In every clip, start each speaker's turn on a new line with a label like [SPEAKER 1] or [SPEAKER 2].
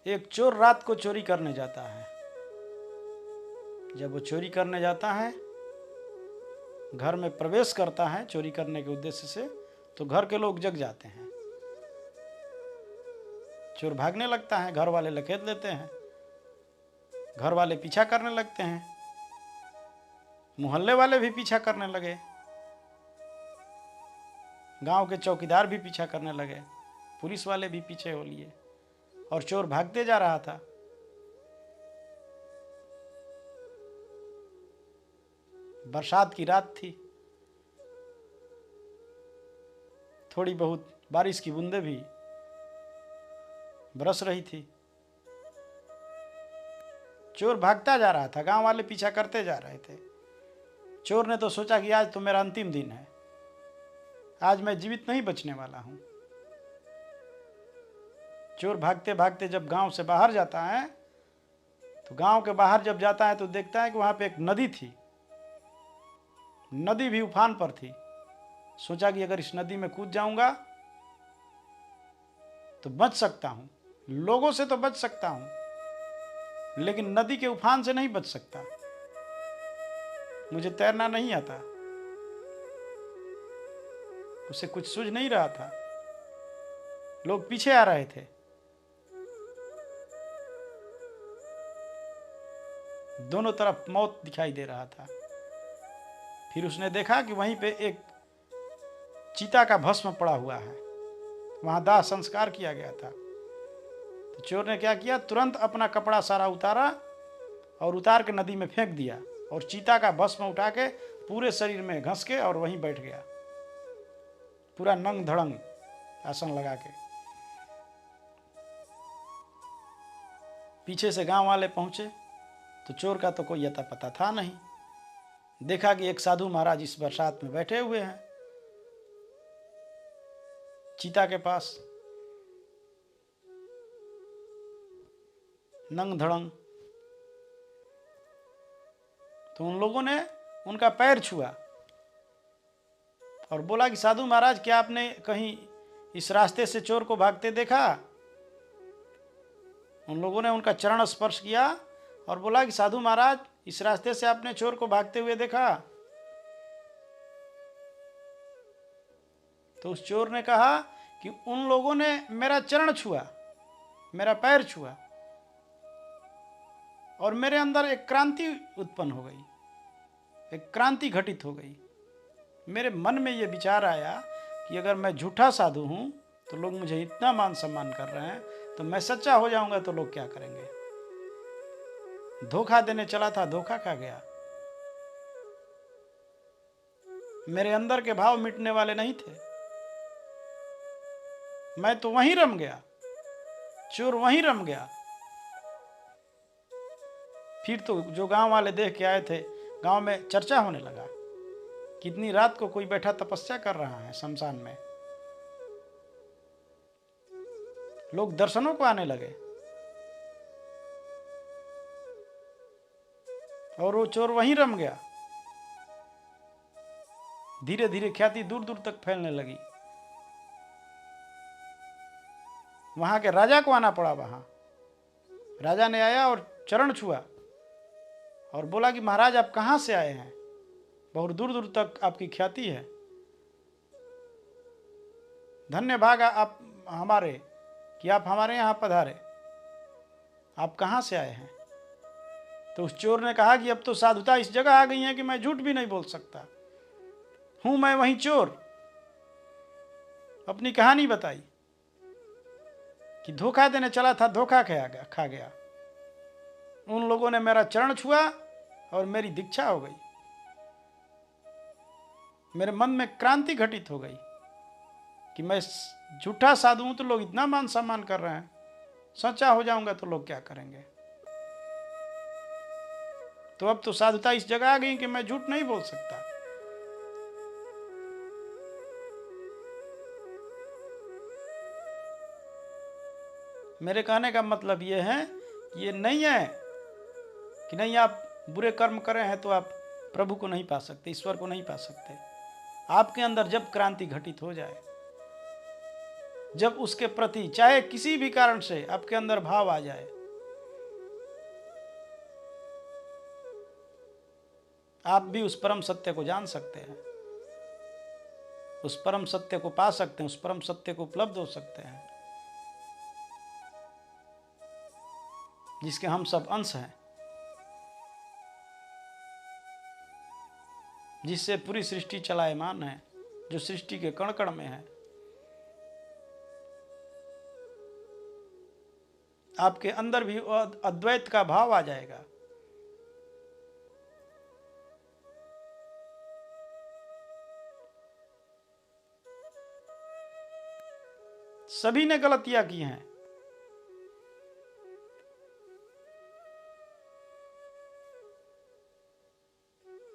[SPEAKER 1] एक चोर रात को चोरी करने जाता है। जब वो चोरी करने जाता है, घर में प्रवेश करता है चोरी करने के उद्देश्य से, तो घर के लोग जग जाते हैं। चोर भागने लगता है, घर वाले लखेत लेते हैं, घर वाले पीछा करने लगते हैं, मोहल्ले वाले भी पीछा करने लगे, गांव के चौकीदार भी पीछा करने लगे, पुलिस वाले भी पीछे हो लिए, और चोर भागते जा रहा था। बरसात की रात थी, थोड़ी बहुत बारिश की बूंदें भी बरस रही थी। चोर भागता जा रहा था, गांव वाले पीछा करते जा रहे थे। चोर ने तो सोचा कि आज तो मेरा अंतिम दिन है, आज मैं जीवित नहीं बचने वाला हूं। चोर भागते भागते जब गांव से बाहर जाता है, तो गांव के बाहर जब जाता है तो देखता है कि वहां पे एक नदी थी। नदी भी उफान पर थी। सोचा कि अगर इस नदी में कूद जाऊंगा तो बच सकता हूं, लोगों से तो बच सकता हूं, लेकिन नदी के उफान से नहीं बच सकता। मुझे तैरना नहीं आता। उसे कुछ सूझ नहीं रहा था। लोग पीछे आ रहे थे। दोनों तरफ मौत दिखाई दे रहा था। फिर उसने देखा कि वहीं पे एक चीता का भस्म पड़ा हुआ है, वहां दाह संस्कार किया गया था। तो चोर ने क्या किया, तुरंत अपना कपड़ा सारा उतारा और उतार के नदी में फेंक दिया, और चीता का भस्म उठा के पूरे शरीर में घस के और वहीं बैठ गया, पूरा नंग धड़ंग आसन लगा के। पीछे से गांव वाले पहुंचे तो चोर का तो कोई अता पता था नहीं। देखा कि एक साधु महाराज इस बरसात में बैठे हुए हैं चीता के पास, नंग धड़ंग। तो उन लोगों ने उनका पैर छुआ और बोला कि साधु महाराज, क्या आपने कहीं इस रास्ते से चोर को भागते देखा? उन लोगों ने उनका चरण स्पर्श किया और बोला कि साधु महाराज, इस रास्ते से आपने चोर को भागते हुए देखा? तो उस चोर ने कहा कि उन लोगों ने मेरा चरण छुआ, मेरा पैर छुआ, और मेरे अंदर एक क्रांति उत्पन्न हो गई, एक क्रांति घटित हो गई। मेरे मन में यह विचार आया कि अगर मैं झूठा साधु हूं तो लोग मुझे इतना मान सम्मान कर रहे हैं, तो मैं सच्चा हो जाऊंगा तो लोग क्या करेंगे। धोखा देने चला था, धोखा खा गया। मेरे अंदर के भाव मिटने वाले नहीं थे। मैं तो वहीं रम गया, चोर वहीं रम गया। फिर तो जो गांव वाले देख के आए थे, गांव में चर्चा होने लगा, कितनी रात को कोई बैठा तपस्या कर रहा है शमशान में। लोग दर्शनों को आने लगे और वो चोर वहीं रम गया। धीरे धीरे ख्याति दूर दूर तक फैलने लगी। वहां के राजा को आना पड़ा। वहां राजा ने आया और चरण छुआ और बोला कि महाराज, आप कहां से आए हैं? बहुत दूर दूर तक आपकी ख्याति है। धन्य भागा आप हमारे कि आप हमारे यहां पधारे। आप कहां से आए हैं? तो उस चोर ने कहा कि अब तो साधुता इस जगह आ गई है कि मैं झूठ भी नहीं बोल सकता। हूं मैं वही चोर। अपनी कहानी बताई कि धोखा देने चला था, धोखा खा गया। उन लोगों ने मेरा चरण छुआ और मेरी दीक्षा हो गई। मेरे मन में क्रांति घटित हो गई कि मैं झूठा साधु हूं तो लोग इतना मान सम्मान कर रहे हैं, सच्चा हो जाऊंगा तो लोग क्या करेंगे। तो अब तो साधुता इस जगह आ गई कि मैं झूठ नहीं बोल सकता। मेरे कहने का मतलब ये है, ये नहीं है कि नहीं आप बुरे कर्म करें हैं तो आप प्रभु को नहीं पा सकते, ईश्वर को नहीं पा सकते। आपके अंदर जब क्रांति घटित हो जाए, जब उसके प्रति चाहे किसी भी कारण से आपके अंदर भाव आ जाए, आप भी उस परम सत्य को जान सकते हैं, उस परम सत्य को पा सकते हैं, उस परम सत्य को उपलब्ध हो सकते हैं जिसके हम सब अंश हैं, जिससे पूरी सृष्टि चलायमान है, जो सृष्टि के कण कण में है। आपके अंदर भी अद्वैत का भाव आ जाएगा। सभी ने गलतियां की हैं,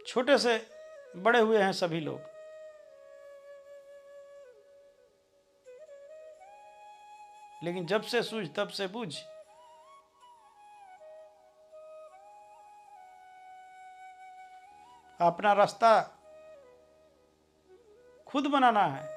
[SPEAKER 1] छोटे से बड़े हुए हैं सभी लोग, लेकिन जब से सूझ तब से बूझ। अपना रास्ता खुद बनाना है।